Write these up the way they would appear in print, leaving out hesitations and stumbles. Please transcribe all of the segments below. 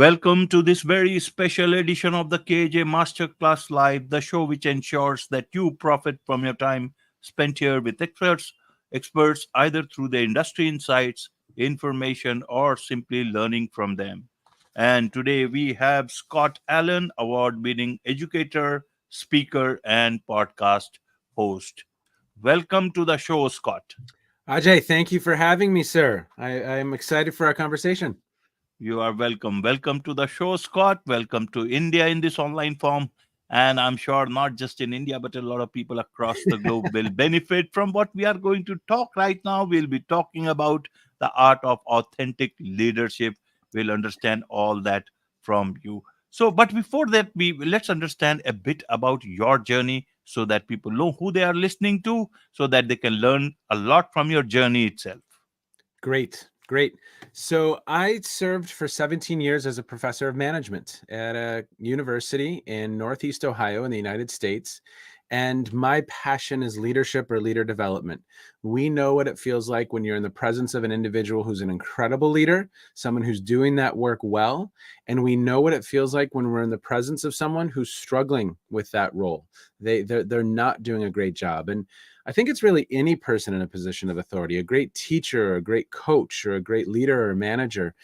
Welcome to this very special edition of the KJ Masterclass Live, the show which ensures that you profit from your time spent here with experts either through their industry insights, information, or simply learning from them. And today we have Scott Allen, award-winning educator, speaker, and podcast host. Welcome to the show, Scott. Ajay, thank you for having me, sir. I am excited for our conversation. You are welcome. Welcome to the show, Scott. Welcome to India in this online form. And I'm sure not just in India, but a lot of people across the globe will benefit from what we are going to talk right now. We'll be talking about the art of authentic leadership. We'll understand all that from you. So, but before that, we let's understand a bit about your journey so that people know who they are listening to, so that they can learn a lot from your journey itself. Great, great. So I served for 17 years as a professor of management at a university in Northeast Ohio in the United States. And my passion is leadership or leader development. We know what it feels like when you're in the presence of an individual who's an incredible leader, someone who's doing that work well. And we know what it feels like when we're in the presence of someone who's struggling with that role. They're not doing a great job. And I think it's really any person in a position of authority, a great teacher, or a great coach, or a great leader or manager.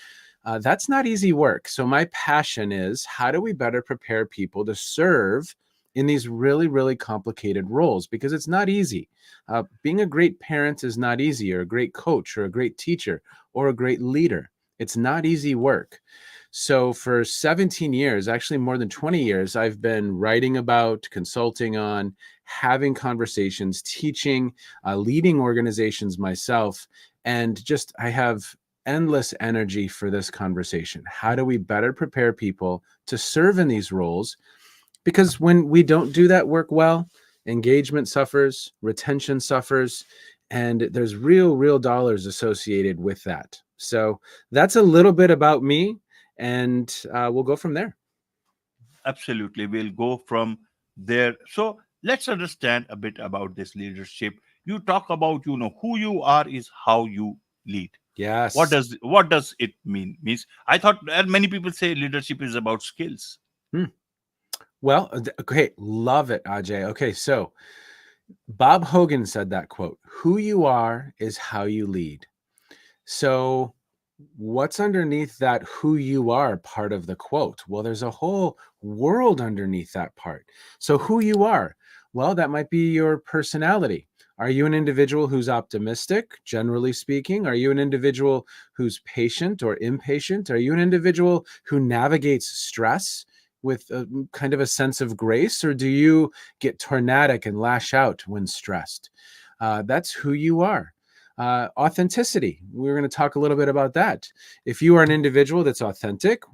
That's not easy work. So my passion is, how do we better prepare people to serve in these really, really complicated roles? Because it's not easy. Being a great parent is not easy, or a great coach, or a great teacher, or a great leader. It's not easy work. So for 17 years, actually more than 20 years, I've been writing about, consulting on, having conversations, teaching, leading organizations myself. And just, I have endless energy for this conversation. How do we better prepare people to serve in these roles? Because when we don't do that work well, engagement suffers, retention suffers, and there's real dollars associated with that. So that's a little bit about me, and we'll go from there. Absolutely. We'll go from there. So let's understand a bit about this leadership. You talk about, who you are is how you lead. What Yes. does it mean? Means I thought many people say leadership is about skills. Hmm. Well, okay, love it, Ajay. Okay, so Bob Hogan said that quote, "Who you are is how you lead." So what's underneath that "who you are" part of the quote? Well, there's a whole world underneath that part. So who you are, well, that might be your personality. Are you an individual who's optimistic, generally speaking? Are you an individual who's patient or impatient? Are you an individual who navigates stress with a kind of a sense of grace, or do you get tornadic and lash out when stressed? That's who you are. Authenticity. We're going to talk a little bit about that. If you are an individual that's authentic,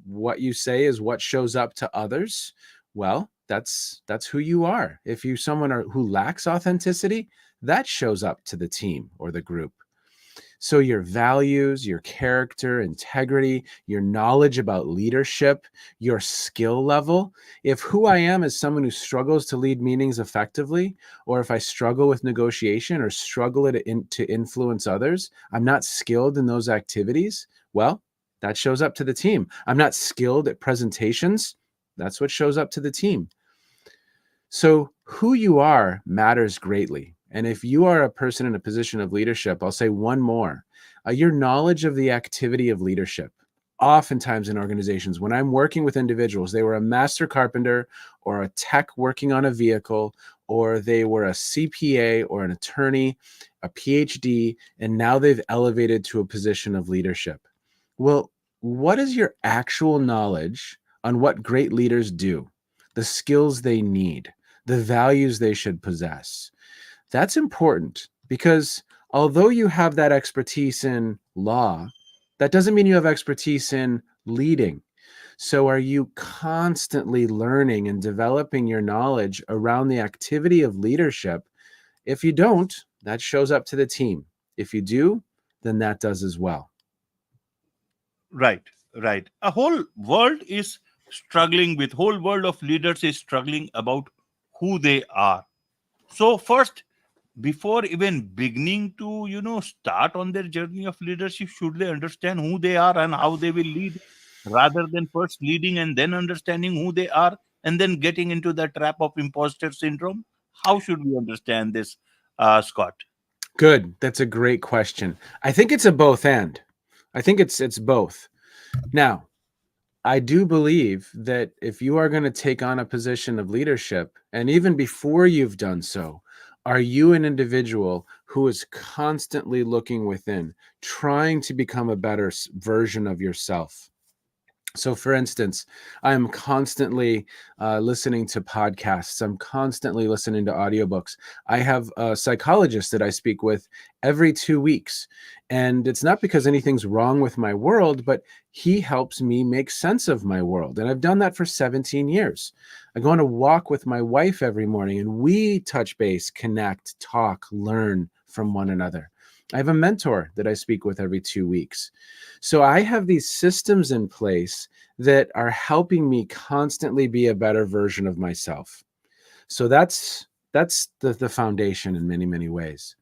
what you say is what shows up to others. Well, that's who you are. If you who lacks authenticity, that shows up to the team or the group. So your values, your character, integrity, your knowledge about leadership, your skill level. If who I am is someone who struggles to lead meetings effectively, or if I struggle with negotiation or struggle to influence others, I'm not skilled in those activities, well, that shows up to the team. I'm not skilled at presentations. That's what shows up to the team. So who you are matters greatly. And if you are a person in a position of leadership, I'll say one more, your knowledge of the activity of leadership. Oftentimes in organizations, when I'm working with individuals, they were a master carpenter or a tech working on a vehicle, or they were a CPA or an attorney, a PhD, and now they've elevated to a position of leadership. Well, what is your actual knowledge on what great leaders do, the skills they need, the values they should possess? That's important, because although you have that expertise in law, that doesn't mean you have expertise in leading. So are you constantly learning and developing your knowledge around the activity of leadership? If you don't, that shows up to the team. If you do, then that does as well. Right, right. A whole world is struggling with whole world of leaders is struggling about who they are. So first, before even beginning to start on their journey of leadership, should they understand who they are and how they will lead? rather than first leading and then understanding who they are and then getting into the trap of imposter syndrome? How should we understand this, Scott? Good. That's a great question. I think it's a both and. I think it's both. Now, I do believe that if you are going to take on a position of leadership, and even before you've done so, are you an individual who is constantly looking within, trying to become a better version of yourself? So, for instance, I'm constantly listening to podcasts. I'm constantly listening to audiobooks. I have a psychologist that I speak with every 2 weeks. And it's not because anything's wrong with my world, but he helps me make sense of my world. And I've done that for 17 years. I go on a walk with my wife every morning, and we touch base, connect, talk, learn from one another. I have a mentor that I speak with every 2 weeks. So I have these systems in place that are helping me constantly be a better version of myself. So that's the foundation in many, many ways.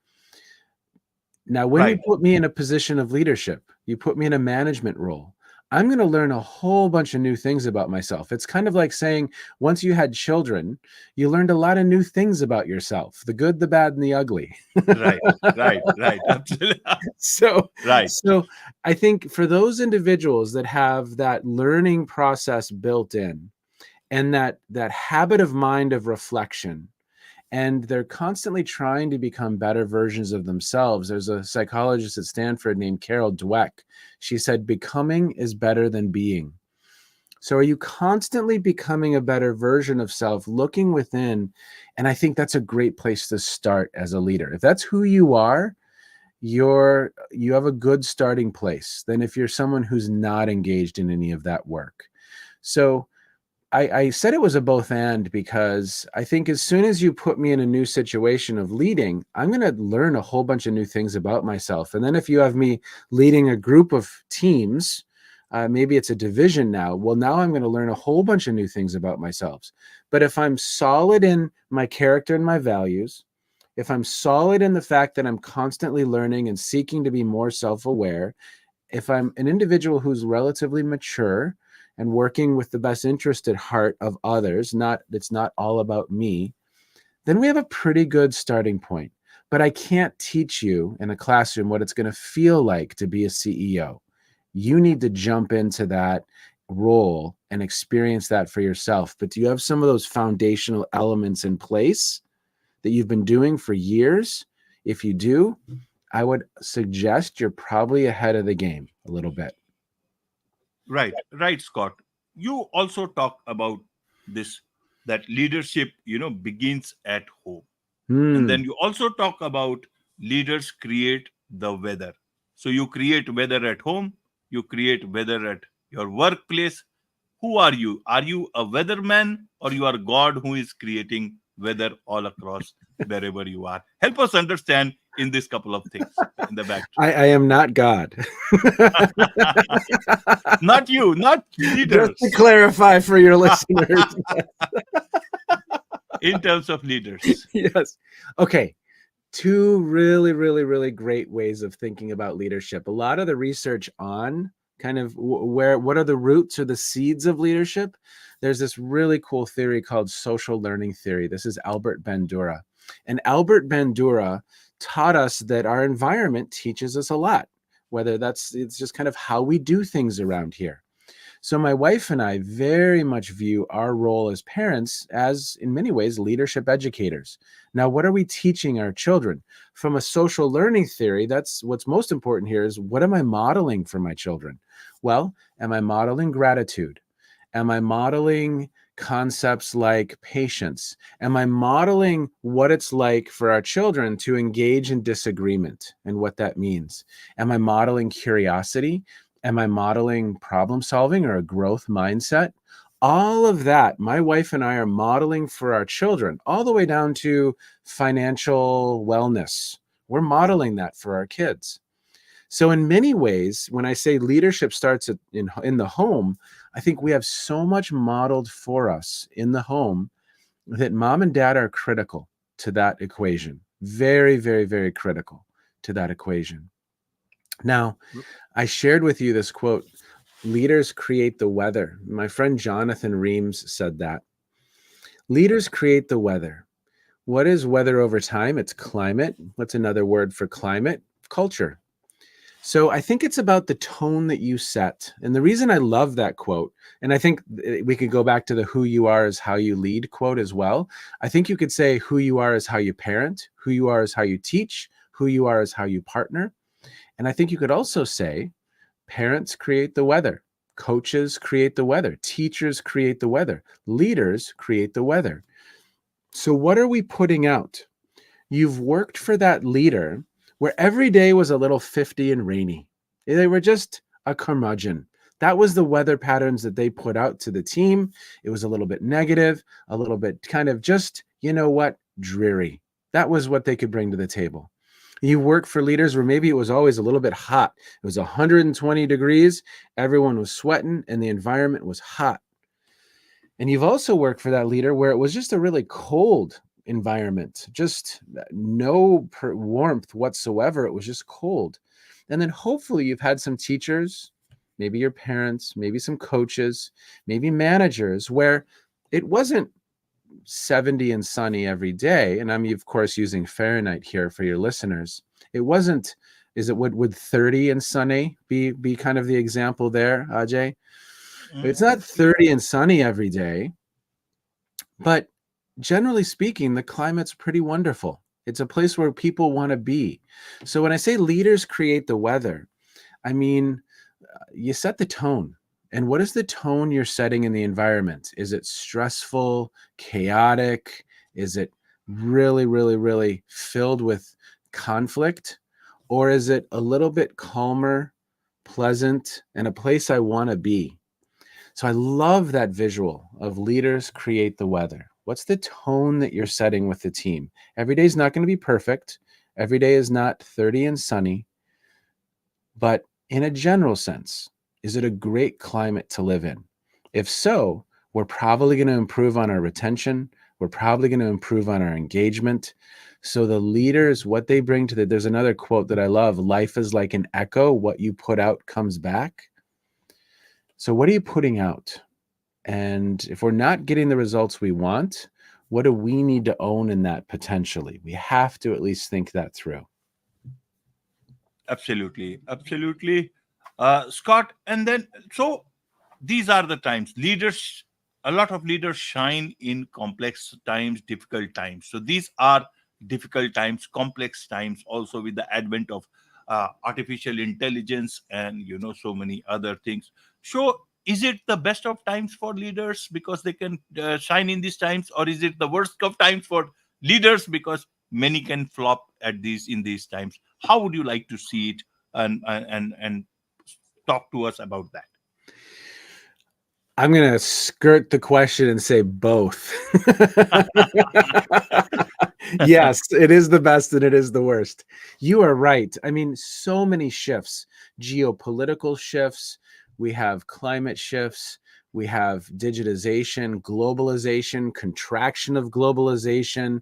Now, when you Right. put me in a position of leadership, you put me in a management role, I'm going to learn a whole bunch of new things about myself. It's kind of like saying once you had children, you learned a lot of new things about yourself, the good, the bad, and the ugly. Right. Right. Right. Absolutely. so Right. so I think for those individuals that have that learning process built in, and that habit of mind of reflection, and they're constantly trying to become better versions of themselves. There's a psychologist at Stanford named Carol Dweck. She said becoming is better than being. So are you constantly becoming a better version of self, looking within? And I think that's a great place to start as a leader. If that's who you are, you have a good starting place than if you're someone who's not engaged in any of that work. So I said it was a both and because I think as soon as you put me in a new situation of leading, I'm going to learn a whole bunch of new things about myself. And then if you have me leading a group of teams, maybe it's a division now. Well, now I'm going to learn a whole bunch of new things about myself. But if I'm solid in my character and my values, if I'm solid in the fact that I'm constantly learning and seeking to be more self-aware, if I'm an individual who's relatively mature and working with the best interest at heart of others, not it's not all about me, then we have a pretty good starting point. But I can't teach you in a classroom what it's going to feel like to be a CEO. You need to jump into that role and experience that for yourself. But do you have some of those foundational elements in place that you've been doing for years? If you do, I would suggest you're probably ahead of the game a little bit. Right. Right, Scott. You also talk about this, that leadership, begins at home. And then Hmm. you also talk about leaders create the weather. So you create weather at home, you create weather at your workplace. Who are you? Are you a weatherman, or you are God who is creating weather all across wherever you are? Help us understand in this couple of things in the back. I am not God. Not you, not Just to leaders. clarify for your listeners. In terms of leaders. Yes. Okay. Two really, really, really great ways of thinking about leadership. A lot of the research on kind of what are the roots or the seeds of leadership. There's this really cool theory called social learning theory. This is Albert Bandura. And Albert Bandura taught us that our environment teaches us a lot, whether it's just kind of how we do things around here. So my wife and I very much view our role as parents as, in many ways, leadership educators. Now, what are we teaching our children? From a social learning theory, that's what's most important here is what am I modeling for my children? Well, am I modeling gratitude? Am I modeling concepts like patience? Am I modeling what it's like for our children to engage in disagreement and what that means? Am I modeling curiosity? Am I modeling problem solving or a growth mindset? All of that, my wife and I are modeling for our children, all the way down to financial wellness. We're modeling that for our kids. So in many ways, when I say leadership starts in the home, I think we have so much modeled for us in the home that mom and dad are critical to that equation. Very, very, very critical to that equation. Now, I shared with you this quote Leaders create the weather. My friend Jonathan Reams said that. Leaders create the weather. What is weather over time? It's climate. What's another word for climate? Culture. So I think it's about the tone that you set. And the reason I love that quote, and I think we could go back to the who you are is how you lead quote as well. I think you could say who you are is how you parent, who you are is how you teach, who you are is how you partner. And I think you could also say parents create the weather, coaches create the weather, teachers create the weather, leaders create the weather. So what are we putting out? You've worked for that leader where every day was a little 50 and rainy. They were just a curmudgeon. That was the weather patterns that they put out to the team. It was a little bit negative, a little bit kind of just, you know what, dreary. That was what they could bring to the table. You work for leaders where maybe it was always a little bit hot. It was 120 degrees, everyone was sweating, and the environment was hot. And you've also worked for that leader where it was just a really cold environment, just no warmth whatsoever. It was just cold. And then hopefully you've had some teachers, maybe your parents, maybe some coaches, maybe managers where it wasn't 70 and sunny every day. And I'm, of course, using Fahrenheit here for your listeners. It wasn't, is it, would 30 and sunny be kind of the example there, Ajay? It's not 30 and sunny every day, but generally speaking, the climate's pretty wonderful. It's a place where people want to be. So when I say leaders create the weather, I mean, you set the tone. And what is the tone you're setting in the environment? Is it stressful, chaotic? Is it really, really, really filled with conflict? Or is it a little bit calmer, pleasant, and a place I want to be? So I love that visual of leaders create the weather. What's the tone that you're setting with the team? Every day is not going to be perfect. Every day is not 30 and sunny. But in a general sense, is it a great climate to live in? If so, we're probably going to improve on our retention. We're probably going to improve on our engagement. So the leaders, what they bring to there's another quote that I love, life is like an echo. What you put out comes back. So what are you putting out? And if we're not getting the results we want, what do we need to own in that potentially? We have to at least think that through. Absolutely, absolutely, Scott. And then, so these are the times leaders. A lot of leaders shine in complex times, difficult times. So these are difficult times, complex times. Also with the advent of artificial intelligence and so many other things. So is it the best of times for leaders because they can shine in these times, or is it the worst of times for leaders because many can flop at these in these times? How would you like to see it, and talk to us about that? I'm going to skirt the question and say both. Yes, it is the best and it is the worst. You are right. I mean, so many shifts, geopolitical shifts, we have climate shifts, we have digitization, globalization, contraction of globalization.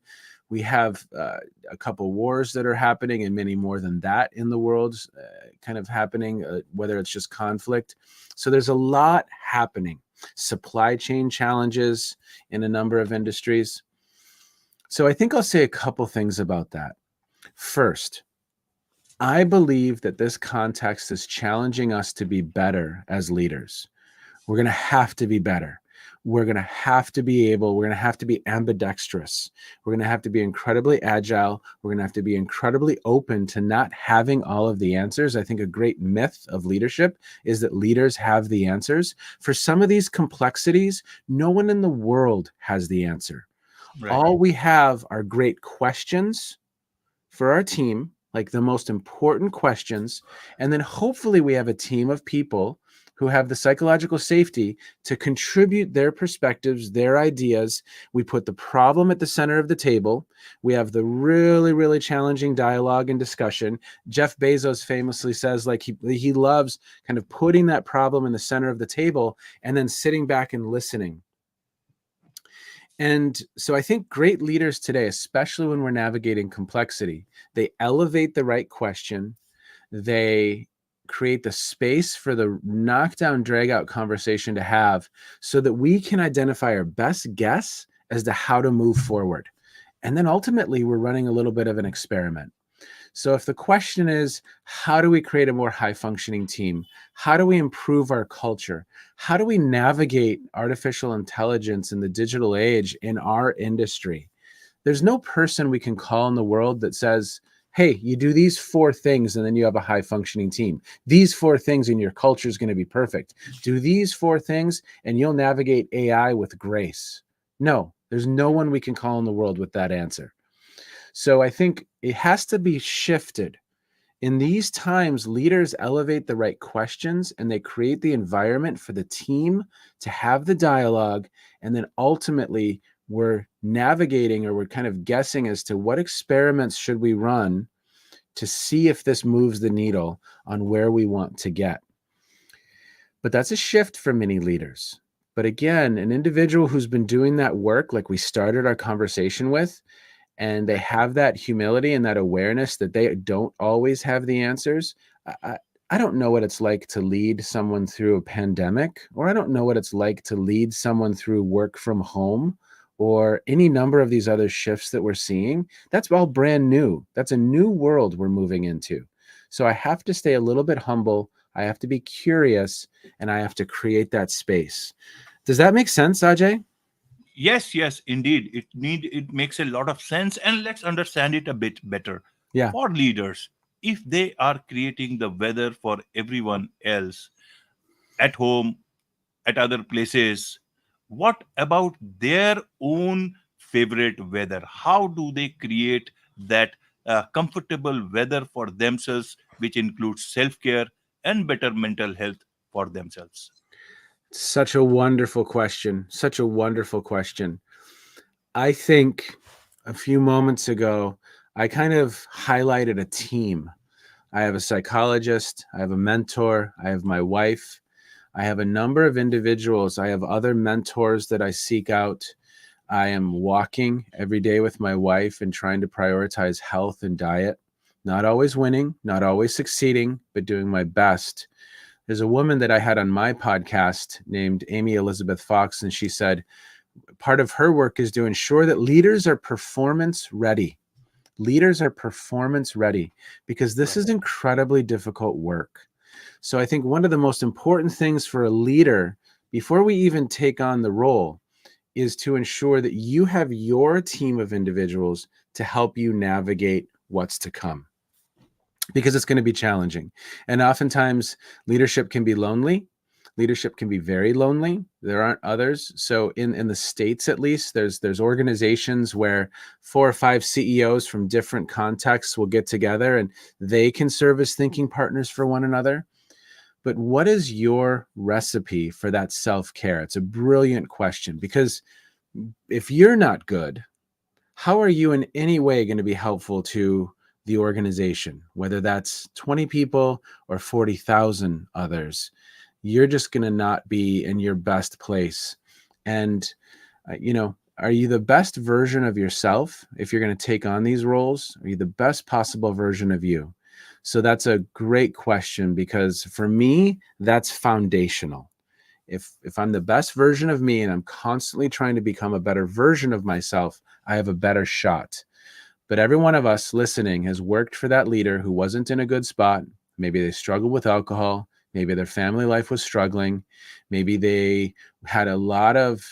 We have a couple wars that are happening and many more than that in the world kind of happening, whether it's just conflict. So there's a lot happening. Supply chain challenges in a number of industries. So I think I'll say a couple things about that. First, I believe that this context is challenging us to be better as leaders. We're going to have to be better. We're going to have to be ambidextrous. We're going to have to be incredibly agile. We're going to have to be incredibly open to not having all of the answers. I think a great myth of leadership is that leaders have the answers. For some of these complexities, no one in the world has the answer. Right. All we have are great questions for our team, like the most important questions. And then hopefully we have a team of people who have the psychological safety to contribute their perspectives, their ideas. We put the problem at the center of the table. We have the really, really challenging dialogue and discussion. Jeff Bezos famously says, like, he loves kind of putting that problem in the center of the table and then sitting back and listening. And so I think great leaders today, especially when we're navigating complexity, they elevate the right question. They create the space for the knockdown, drag out conversation to have so that we can identify our best guess as to how to move forward. And then ultimately, we're running a little bit of an experiment. So if the question is, how do we create a more high functioning team? How do we improve our culture? How do we navigate artificial intelligence in the digital age in our industry? There's no person we can call in the world that says, hey, you do these 4 things and then you have a high functioning team. These 4 things and your culture is going to be perfect. Do these 4 things and you'll navigate AI with grace. No, there's no one we can call in the world with that answer. So I think it has to be shifted. In these times, leaders elevate the right questions and they create the environment for the team to have the dialogue. And then ultimately, we're navigating or we're kind of guessing as to what experiments should we run to see if this moves the needle on where we want to get. But that's a shift for many leaders. But again, an individual who's been doing that work, like we started our conversation with, and they have that humility and that awareness that they don't always have the answers. I don't know what it's like to lead someone through a pandemic, or I don't know what it's like to lead someone through work from home or any number of these other shifts that we're seeing. That's all brand new. That's a new world we're moving into. So I have to stay a little bit humble. I have to be curious, and I have to create that space. Does that make sense, Ajay? Yes, yes, indeed. It makes a lot of sense, and let's understand it a bit better. Yeah. For leaders, if they are creating the weather for everyone else at home, at other places, what about their own favorite weather? How do they create that comfortable weather for themselves, which includes self-care and better mental health for themselves? Such a wonderful question. Such a wonderful question. I think a few moments ago, I kind of highlighted a team. I have a psychologist, I have a mentor, I have my wife, I have a number of individuals, I have other mentors that I seek out. I am walking every day with my wife and trying to prioritize health and diet. Not always winning, not always succeeding, but doing my best. There's a woman that I had on my podcast named Amy Elizabeth Fox, and she said part of her work is to ensure that leaders are performance ready. Leaders are performance ready because this Right. is incredibly difficult work. So I think one of the most important things for a leader before we even take on the role is to ensure that you have your team of individuals to help you navigate what's to come, because it's going to be challenging. And oftentimes leadership can be lonely. Leadership can be very lonely. There aren't others. So in the States, at least, there's organizations where 4 or 5 CEOs from different contexts will get together and they can serve as thinking partners for one another. But what is your recipe for that self-care? It's a brilliant question, because if you're not good, how are you in any way going to be helpful to the organization, whether that's 20 people or 40,000 others? You're just going to not be in your best place. And, are you the best version of yourself if you're going to take on these roles? Are you the best possible version of you? So that's a great question, because for me, that's foundational. If I'm the best version of me and I'm constantly trying to become a better version of myself, I have a better shot. But every one of us listening has worked for that leader who wasn't in a good spot. Maybe they struggled with alcohol. Maybe their family life was struggling. Maybe they had a lot of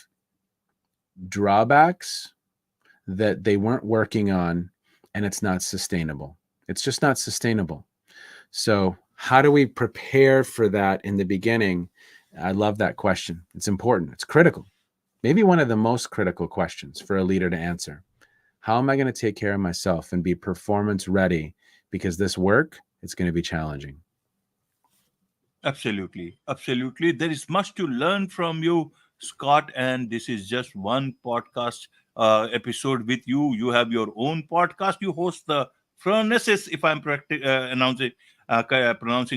drawbacks that they weren't working on, and it's not sustainable. It's just not sustainable. So, how do we prepare for that in the beginning? I love that question. It's important. It's critical. Maybe one of the most critical questions for a leader to answer. How am I going to take care of myself and be performance ready? Because this work, it's going to be challenging. Absolutely. Absolutely. There is much to learn from you, Scott. And this is just one podcast episode with you. You have your own podcast. You host the Phronesis, if I'm pronouncing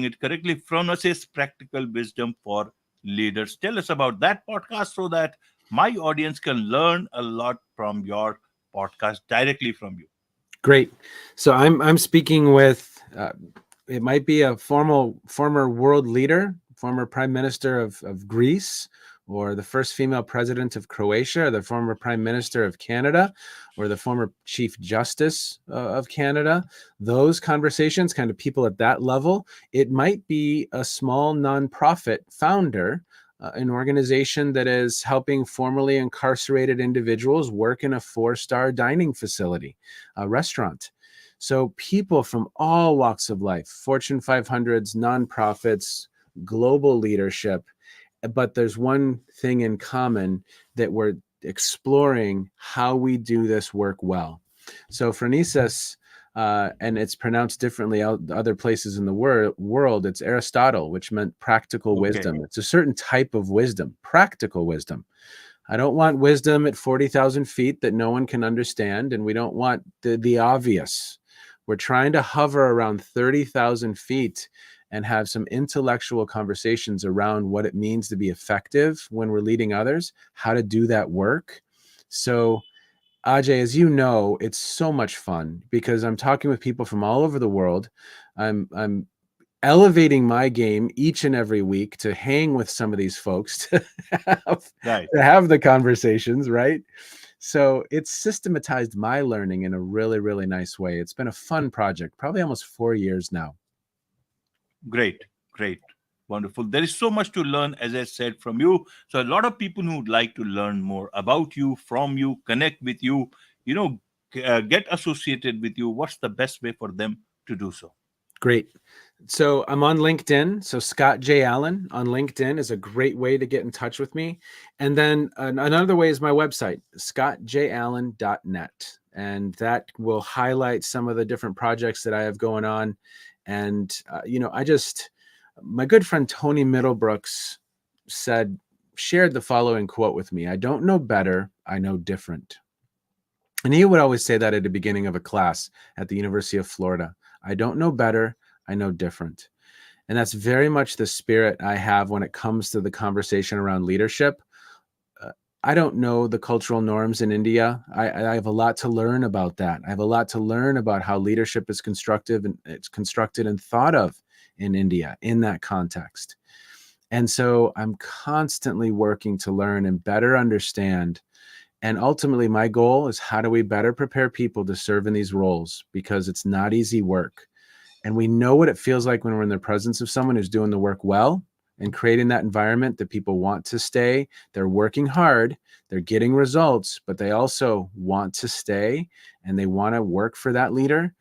it correctly, Phronesis Practical Wisdom for Leaders. Tell us about that podcast so that my audience can learn a lot from your podcast directly from you. Great. So I'm speaking with it might be a former world leader, former prime minister of Greece, or the first female president of Croatia, or the former prime minister of Canada, or the former chief justice of Canada. Those conversations, kind of people at that level. It might be a small nonprofit founder, an organization that is helping formerly incarcerated individuals work in a 4-star dining facility, a restaurant. So people from all walks of life, Fortune 500s, nonprofits, global leadership, but there's one thing in common, that we're exploring how we do this work well. So Phronesis, and it's pronounced differently other places in the world, it's Aristotle, which meant practical Okay. wisdom. It's a certain type of wisdom, practical wisdom. I don't want wisdom at 40,000 feet that no one can understand, and we don't want the obvious. We're trying to hover around 30,000 feet and have some intellectual conversations around what it means to be effective when we're leading others, how to do that work. So, Ajay, as you know, it's so much fun because I'm talking with people from all over the world. I'm elevating my game each and every week to hang with some of these folks to Right. have the conversations, right? So it's systematized my learning in a really, really nice way. It's been a fun project, probably almost 4 years now. Great, great, wonderful. There is so much to learn, as I said, from you. So, a lot of people who would like to learn more about you, from you, connect with you, you know, get associated with you, what's the best way for them to do so? Great. So I'm on LinkedIn. So Scott J. Allen on LinkedIn is a great way to get in touch with me. And then another way is my website, scottjallen.net. And that will highlight some of the different projects that I have going on. And, my good friend Tony Middlebrooks shared the following quote with me: "I don't know better, I know different." And he would always say that at the beginning of a class at the University of Florida. I don't know better, I know different. And that's very much the spirit I have when it comes to the conversation around leadership. Uh, I don't know the cultural norms in India. I have a lot to learn about that. I have a lot to learn about how leadership is constructive and it's constructed and thought of in India in that context. And so I'm constantly working to learn and better understand. And ultimately, my goal is, how do we better prepare people to serve in these roles? Because it's not easy work. And we know what it feels like when we're in the presence of someone who's doing the work well and creating that environment that people want to stay. They're working hard, they're getting results, but they also want to stay and they want to work for that leader.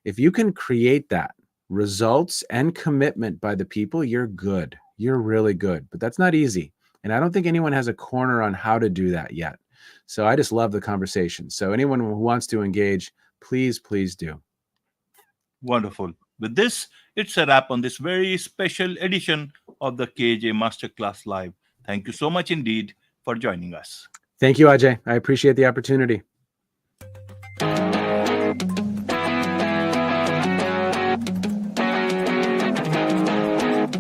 If you can create that results and commitment by the people, you're good. You're really good. But that's not easy. And I don't think anyone has a corner on how to do that yet. So I just love the conversation. So anyone who wants to engage, please, please do. Wonderful. With this, it's a wrap on this very special edition of the KJ Masterclass Live. Thank you so much indeed for joining us. Thank you, Ajay. I appreciate the opportunity.